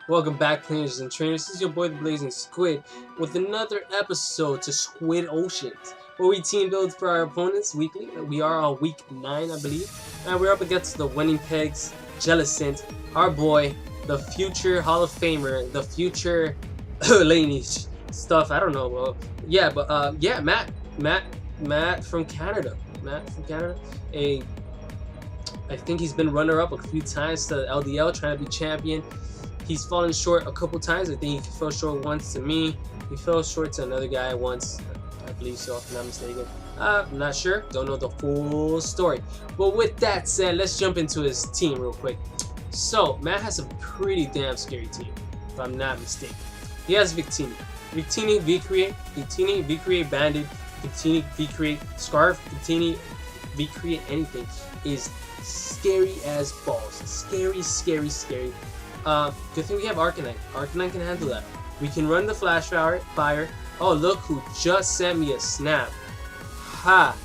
Welcome back, players and trainers. This is your boy, the Blazin Squid, with another episode to Squid Oceans, where we team build for our opponents weekly. We are on week 9, I believe, and we're up against the Winnipeg Jellicent, our boy, the future Hall of Famer, the future Laney stuff. I don't know, bro. Yeah, but yeah, Matt from Canada. I think he's been runner-up a few times to LDL, trying to be champion. He's fallen short a couple times. I think he fell short once to me. He fell short to another guy once, I believe so, if I'm not mistaken. I'm not sure. Don't know the full story. But with that said, let's jump into his team real quick. So, Matt has a pretty damn scary team, if I'm not mistaken. He has Victini, Victini, V-Create Bandit, Victini, V-Create Scarf, Victini, V-Create anything is scary as balls. Scary. Good thing we have Arcanine. Arcanine can handle that. We can run the Flash Fire. Oh, look who just sent me a snap. Ha.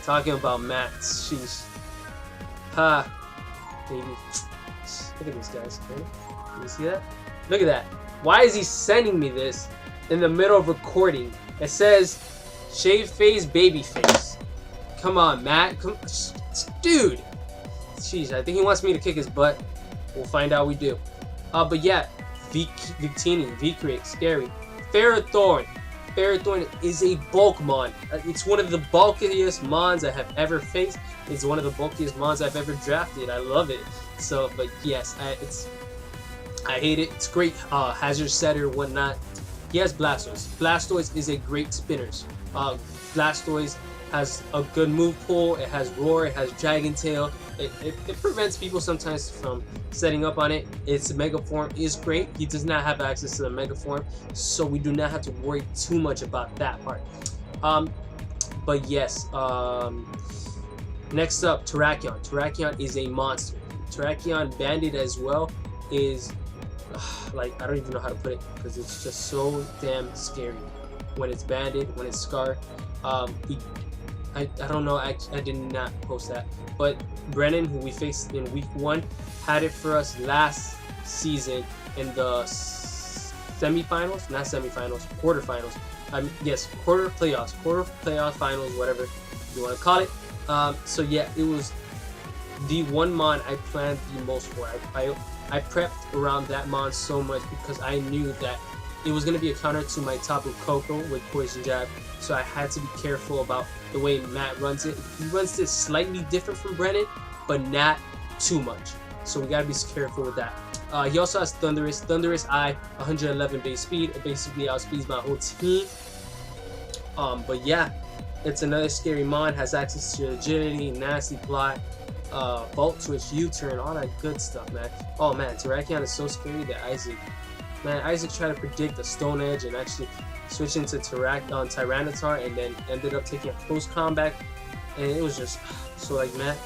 Talking about Matt. Sheesh. Ha. Baby. Look at these guys. Okay? You see that? Look at that. Why is he sending me this in the middle of recording? It says, shave face, baby face. Come on, Matt. Dude. Jeez, I think he wants me to kick his butt. We'll find out we do. But yeah, Victini, V-Create, scary. Ferrothorn. Ferrothorn is a bulk mon. It's one of the bulkiest mons I have ever faced. It's one of the bulkiest mons I've ever drafted. I love it. So, but yes, I hate it. It's great hazard setter, whatnot. He has Blastoise. Blastoise is a great spinners. Blastoise has a good move pool. It has Roar. It has Dragon Tail. It prevents people sometimes from setting up on it. Its Mega Form is great. He does not have access to the Mega Form, so we do not have to worry too much about that part. But yes, next up, Terrakion. Terrakion is a monster. Terrakion Bandit as well is, like, I don't even know how to put it because it's just so damn scary. When it's Bandit, when it's Scar. I don't know, I did not post that, but Brennan, who we faced in week 1, had it for us last season in the semifinals, not semifinals, quarterfinals. Yes, quarter playoff finals, whatever you want to call it. So yeah, it was the one mon I planned the most for. I prepped around that mon so much because I knew that it was going to be a counter to my Tapu Koko with Poison Jab, so I had to be careful about the way Matt runs it. He runs this slightly different from Brennan, but not too much. So we gotta be careful with that. He also has Thunderous. Thunderous Eye, 111 base speed. It basically outspeeds my whole team. But yeah, it's another scary mon. Has access to agility, nasty plot, Volt Switch, U-turn, all that good stuff, man. Oh man, Terrakion is so scary that Isaac tried to predict the Stone Edge and actually switch into Tyranitar, and then ended up taking a close combat, and it was just so, like, Matt,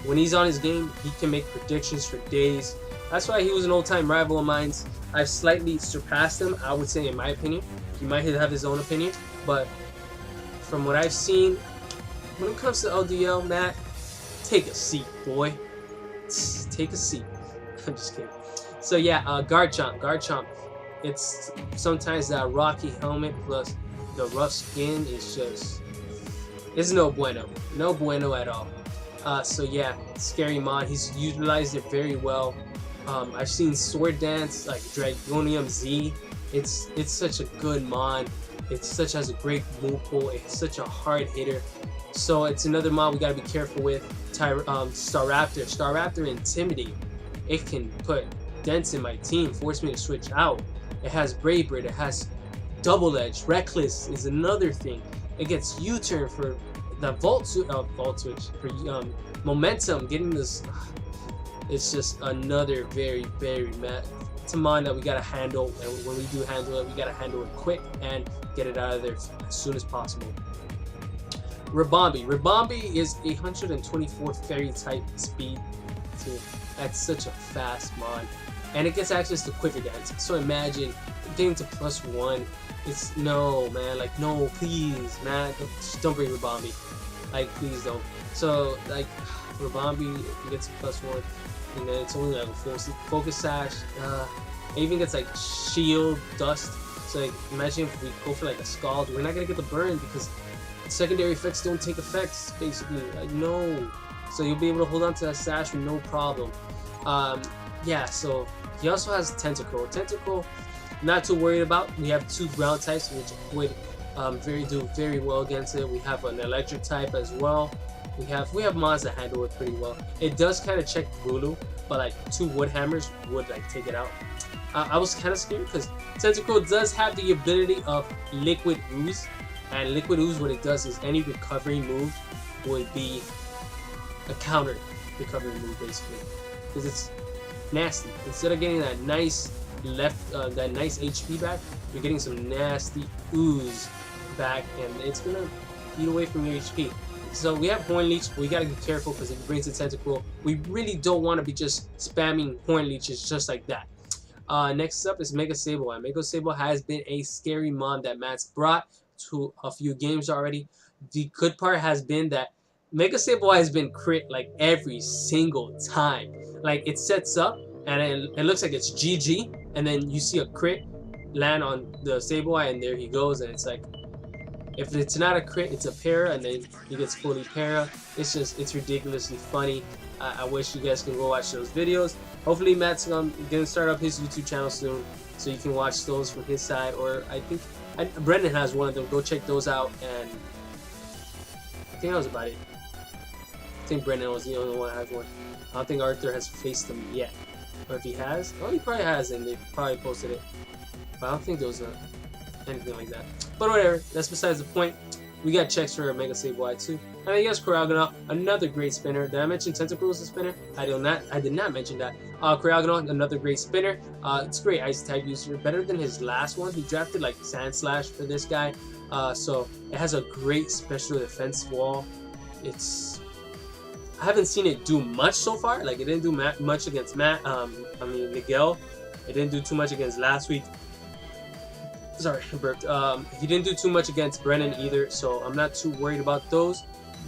when he's on his game, he can make predictions for days. That's why he was an old-time rival of mine. I've slightly surpassed him, I would say, in my opinion. He might have his own opinion, but from what I've seen, when it comes to LDL, Matt, take a seat, boy. Take a seat. I'm just kidding. So yeah, Garchomp. It's sometimes that rocky helmet plus the rough skin is just, it's no bueno at all. So yeah, scary mon. He's utilized it very well. I've seen Sword Dance, like Dragonium Z. It's such a good mon. It has a great move pool. It's such a hard hitter. So it's another mon we gotta be careful with. Staraptor Intimidate. It can put dents in my team, force me to switch out. It has Brave Bird, it has Double Edge. Reckless is another thing. It gets U-turn for the Volt Switch for momentum. Getting this, it's just another very mad. It's a mon that we gotta handle, and when we do handle it, we gotta handle it quick and get it out of there as soon as possible. Ribombee is 124 fairy type speed too. That's such a fast mon. And it gets access to Quiver Dance. So imagine getting to +1. It's no, man. Like, no, please, man. Just don't bring Ribombee. Like, please don't. So, like, Rabambi gets a +1, and then it's only like a full focus sash. It even gets like shield, dust. So like, imagine if we go for like a scald, we're not gonna get the burn because secondary effects don't take effects, basically. Like, no. So you'll be able to hold on to that sash with no problem. Yeah, so he also has Tentacle. Tentacle, not too worried about. We have 2 ground types, which would do very well against it. We have an electric type as well. We have mods that handle it pretty well. It does kind of check Bulu, but like 2 wood hammers would like take it out. I was kind of scared because Tentacle does have the ability of Liquid Ooze, and Liquid Ooze, what it does is any recovery move would be a counter recovery move, basically, because it's nasty. Instead of getting that nice that nice HP back, you're getting some nasty ooze back, and it's gonna eat away from your HP. So we have Horn Leech. We gotta be careful because if it brings a Tentacle, we really don't want to be just spamming Horn Leeches just like that. Next up is Mega Sableye. Mega Sableye has been a scary mon that Matt's brought to a few games already. The good part has been that Mega Sableye has been crit like every single time. Like, it sets up and it looks like it's GG, and then you see a crit land on the Sableye, and there he goes, and it's like, if it's not a crit, it's a para, and then he gets fully para. It's ridiculously funny. I wish you guys can go watch those videos. Hopefully Matt's gonna start up his YouTube channel soon, so you can watch those from his side, or I think Brennan has one of them. Go check those out, and I think that was about it. I think Brennan was the only one that has one. I don't think Arthur has faced them yet. Or if he has, oh, he probably has, and they probably posted it. But I don't think there was anything like that. But whatever, that's besides the point. We got checks for Mega Sableye too. And I guess Coralgonaut, another great spinner. Did I mention Tentacle was a spinner? I did not mention that. Coralgonaut, another great spinner. It's great Ice type user, better than his last one. He drafted like Sand Slash for this guy. So it has a great special defense wall. I haven't seen it do much so far. Like, it didn't do much against Miguel. It didn't do too much against last week. Sorry, I burped. He didn't do too much against Brennan either, so I'm not too worried about those.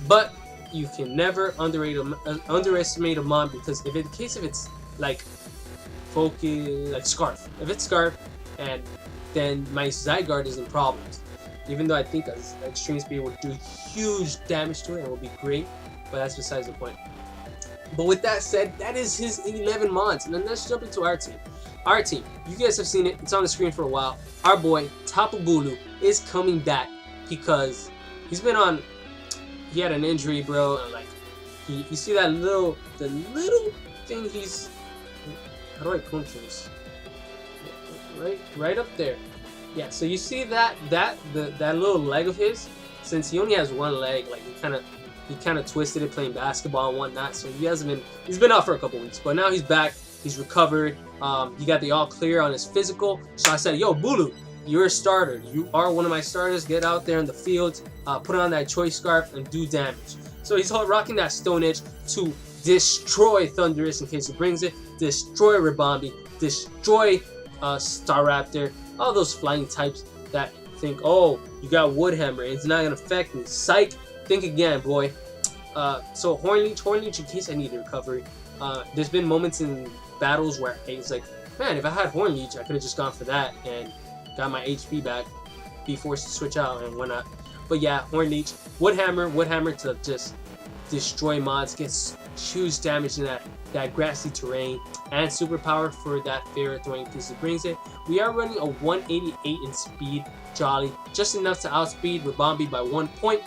But you can never underestimate a mon, because if it's like focus, like Scarf. If it's Scarf, and then my Zygarde is in problems. Even though I think Extreme Speed will do huge damage to it and will be great, but that's besides the point. But with that said, that is his 11 mods, and then let's jump into our team. Our team, you guys have seen it, it's on the screen for a while. Our boy, Tapu Bulu, is coming back because he's been on, he had an injury, bro, and like, you see that the little thing he's, how do I punch this? Right up there. Yeah, so you see that little leg of his, since he only has one leg, like he kind of twisted it playing basketball and whatnot, so he's been out for a couple weeks, but now he's back. He's recovered. He got the all clear on his physical. So I said, yo, Bulu, you're a starter. You are one of my starters. Get out there in the field, put on that Choice Scarf, and do damage. So he's rocking that Stone Edge to destroy Thundurus in case he brings it, destroy Rabambi, destroy Staraptor, all those flying types that think, oh, you got Wood Hammer, it's not going to affect me. Psych, think again, boy. So Horn Leech in case I need a recovery. There's been moments in battles where it's like, man, if I had Horn Leech, I could have just gone for that and got my HP back, be forced to switch out and whatnot. But yeah, Horn Leech, Wood Hammer to just destroy mods, gets huge damage in that grassy terrain, and superpower for that Ferrothorn in case it brings it. We are running a 188 in speed, Jolly, just enough to outspeed Rabambi by 1 point.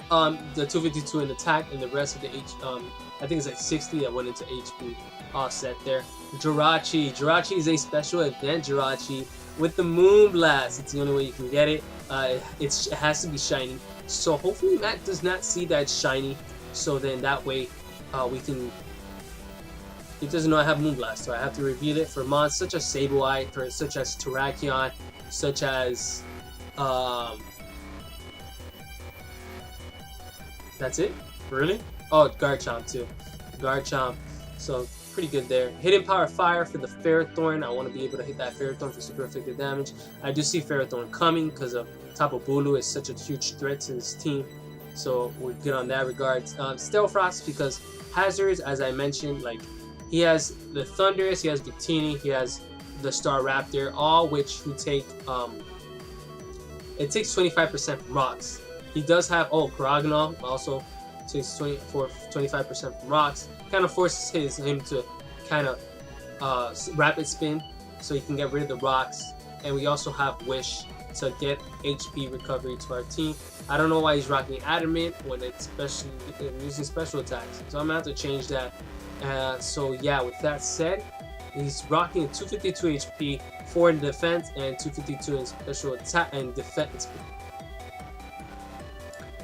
The 252 in attack, and the rest of the I think it's like 60 that went into HP offset there. Jirachi is a special event Jirachi with the Moon Blast. It's the only way you can get it. It has to be shiny. So hopefully Matt does not see that shiny. So then that way he doesn't know I have Moon Blast. So I have to reveal it for mods such as Sableye, such as Terrakion, such as that's it? Really? Oh, Garchomp too. Garchomp. So pretty good there. Hidden Power Fire for the Ferrothorn. I want to be able to hit that Ferrothorn for super effective damage. I do see Ferrothorn coming because of Tapu Bulu is such a huge threat to this team. so we're good on that regards. Stealth Rocks, because hazards, as I mentioned, like he has the Thunderous, he has Victini, he has the Star Raptor, all which who take it takes 25% from rocks. He does have Karaganol also takes 25% from rocks. Kind of forces him to kind of rapid spin, so he can get rid of the rocks. And we also have Wish to get HP recovery to our team. I don't know why he's rocking Adamant when it's using special attacks, so I'm gonna have to change that. So yeah, with that said, he's rocking 252 HP, 4 in defense, and 252 in special attack and defense.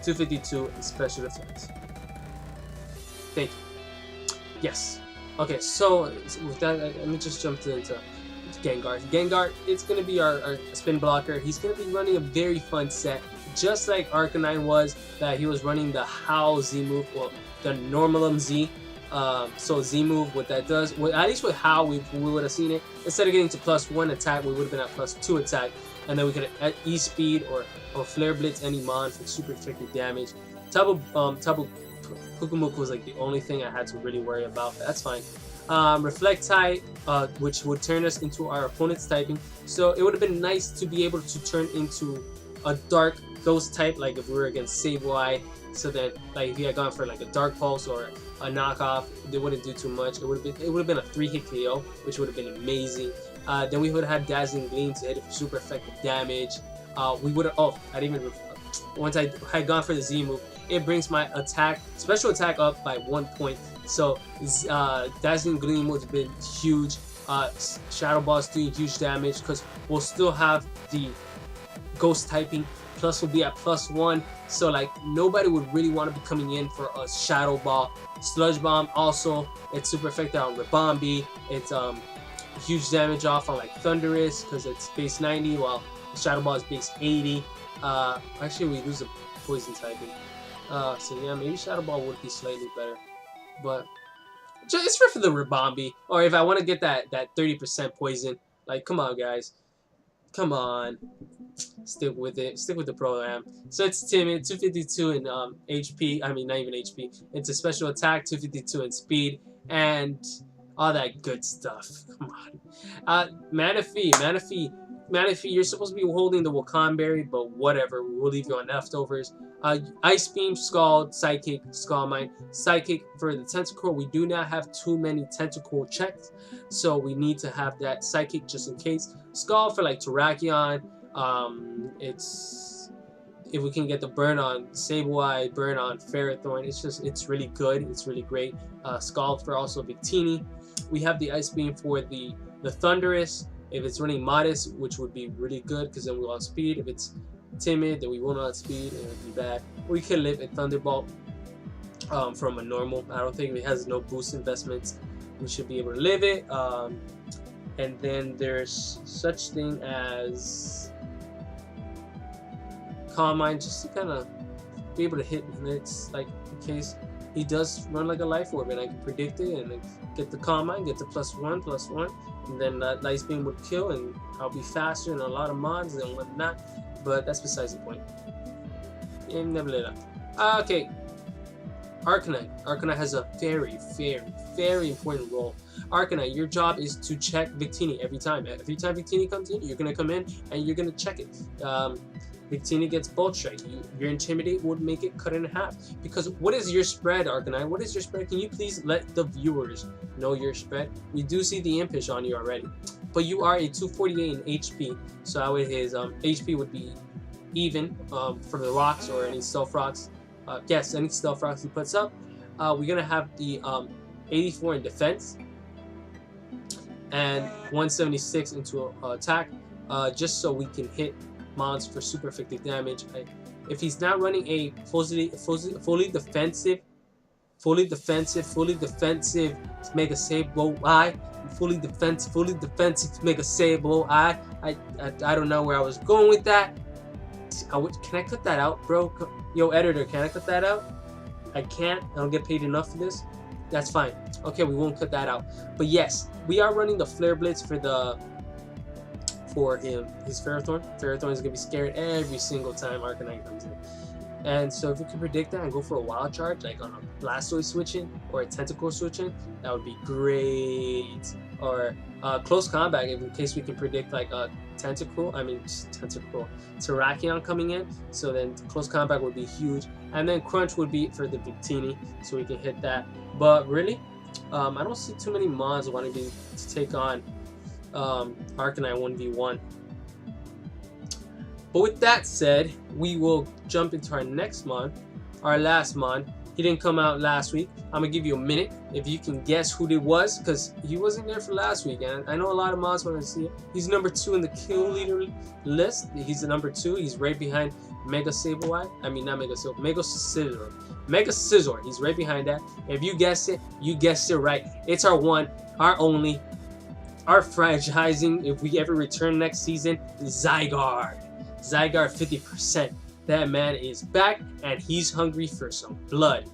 252 in special defense. Thank you. Yes. Okay, so with that, let me just jump into Gengar. Gengar, it's going to be our spin blocker. He's going to be running a very fun set, just like Arcanine was, that he was running the Howl Z move, well, the Normalum Z. So Z move, what that does, well, at least with Howl, we would have seen it. Instead of getting to +1 attack, we would have been at +2 attack, and then we could E-Speed or Flare Blitz any mon for super effective damage. Tabu Kukumuku was like the only thing I had to really worry about, but that's fine. Reflect type, which would turn us into our opponent's typing. So it would have been nice to be able to turn into a dark ghost type, like if we were against Sableye. So then, like if he had gone for like a Dark Pulse or a knockoff, they wouldn't do too much. It would have been a 3-hit KO, which would have been amazing. Then we would have had Dazzling Gleam to hit it for super effective damage. We would have. Oh, I didn't even. Once I had gone for the Z move, it brings my special attack up by 1 point. So Dazzling Gleam would have been huge. Shadow Ball's doing huge damage because we'll still have the ghost typing. Plus we'll be at +1. So like nobody would really want to be coming in for a Shadow Ball. Sludge Bomb also, it's super effective on Ribombee. It's huge damage off on like Thunderous because it's base 90 while Shadow Ball is base 80. Actually we lose a poison typing. So yeah, maybe Shadow Ball would be slightly better. But it's for the Ribombee. Or if I want to get that 30% poison, like come on guys. Come on. Stick with it. Stick with the program. So it's timid, 252 in HP. I mean, not even HP. It's a special attack, 252 in speed, and all that good stuff. Come on. Manaphy, you're supposed to be holding the Wakan Berry, but whatever. We'll leave you on leftovers. Ice Beam, Scald, Psychic, Scald Mine. Psychic for the Tentacle. We do not have too many Tentacle checks, so we need to have that Psychic just in case. Scald for like Terrakion. It's if we can get the burn on Sableye, burn on Ferrothorn, it's really good. It's really great. Scald for also Victini. We have the Ice Beam for the Thunderous. If it's running Modest, which would be really good because then we'll outspeed. If it's timid, then we won't outspeed and it'll be bad. We can live a Thunderbolt from a normal. I don't think it has no boost investments. We should be able to live it. And then there's such thing as Calm Mind, just to kind of be able to hit hits, like in case he does run like a Life Orb, and I can predict it and get the Calm Mind, get the +1, and then that Ice Beam would kill, and I'll be faster and a lot of mods and whatnot. But that's besides the point. Okay. Arcanine. Arcanine has a very, very, very important role. Arcanine, your job is to check Victini every time. Every time Victini comes in, you're going to come in and you're going to check it. Victini gets Bolt Strike. Your Intimidate would make it cut in half. Because what is your spread, Arcanine? What is your spread? Can you please let the viewers know your spread? We do see the Impish on you already. But you are a 248 in HP. So that way his HP would be even for the rocks or any Stealth Rocks. Yes, any Stealth Rocks he puts up. We're going to have the 84 in defense and 176 into attack, just so we can hit mons for super effective damage. If he's not running a fully defensive Mega Sable Eye, fully defensive Mega Sable Eye, I don't know where I was going with that. Can I cut that out, bro? Yo, editor, can I cut that out? I can't. I don't get paid enough for this. That's fine. Okay, we won't cut that out. But yes, we are running the Flare Blitz for him. His Ferrothorn. Ferrothorn is gonna be scared every single time Arcanine comes in. And so if we can predict that and go for a wild charge, like on a Blastoise switching or a Tentacle switching, that would be great. Or close combat, in case we can predict like a Terrakion coming in. So then close combat would be huge. And then crunch would be for the Victini, so we can hit that. But really, I don't see too many mons wanting to take on Arcanine 1v1. But with that said, we will jump into our next mon, our last mon. He didn't come out last week. I'm gonna give you a minute if you can guess who it was, because he wasn't there for last week, and I know a lot of mods want to see it. He's number 2 in the kill leader list. He's the number 2. He's right behind Mega Sableye. I mean, not Mega Sableye, Mega Scizor. Mega Scizor. He's right behind that. If you guessed it, you guessed it right. It's our one, our only, our franchising, if we ever return next season, Zygarde. Zygarde 50%. That man is back and he's hungry for some blood.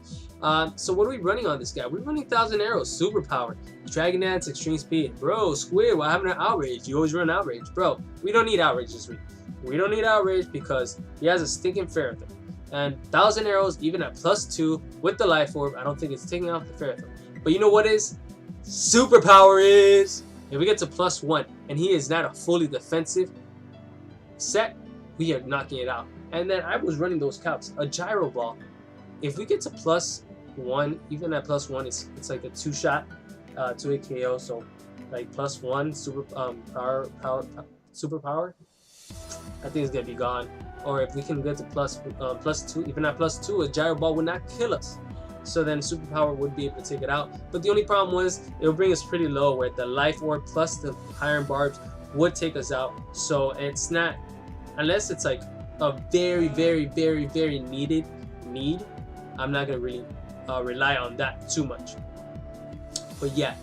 So what are we running on this guy? We're running 1,000 Arrows, Super Power, Dragon Dance, Extreme Speed. Bro, Squid, why haven't I Outrage? You always run Outrage. Bro, we don't need Outrage this week. We don't need Outrage because he has a stinking Ferrothorn. And 1,000 Arrows, even at +2 with the Life Orb, I don't think it's taking off the Ferrothorn. But you know what is? Super Power is! If we get to +1 and he is not a fully defensive set, we are knocking it out. And then I was running those calcs. A Gyro Ball, if we get to +1, even at +1, it's like a 2-shot to a KO. So like +1 super super power, I think it's gonna be gone. Or if we can get to +2, even at +2, a Gyro Ball would not kill us. So then super power would be able to take it out. But the only problem was it would bring us pretty low, where the Life Orb plus the Iron Barbs would take us out. So it's not, unless it's like a very, very, very, very need, I'm not gonna really rely on that too much. But yeah,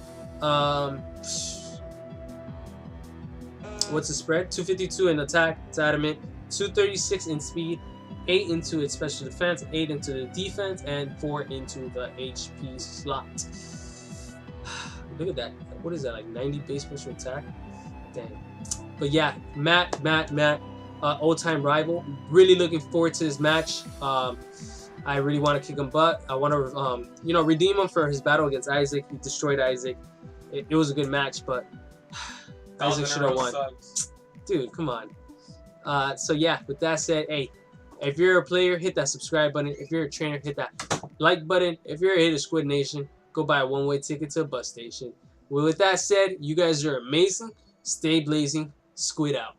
what's the spread? 252 in attack, it's adamant, 236 in speed, 8 into its special defense, 8 into the defense, and 4 into the HP slot. Look at that. What is that, like 90 base special attack? Dang. But yeah, Matt, old-time rival. Really looking forward to this match. I really want to kick him butt. I want to, redeem him for his battle against Isaac. He destroyed Isaac. It was a good match, but Isaac should have won. Dude, come on. So yeah, with that said, hey, if you're a player, hit that subscribe button. If you're a trainer, hit that like button. If you're a hit of Squid Nation, go buy a one-way ticket to a bus station. Well, with that said, you guys are amazing. Stay blazing. Squid out.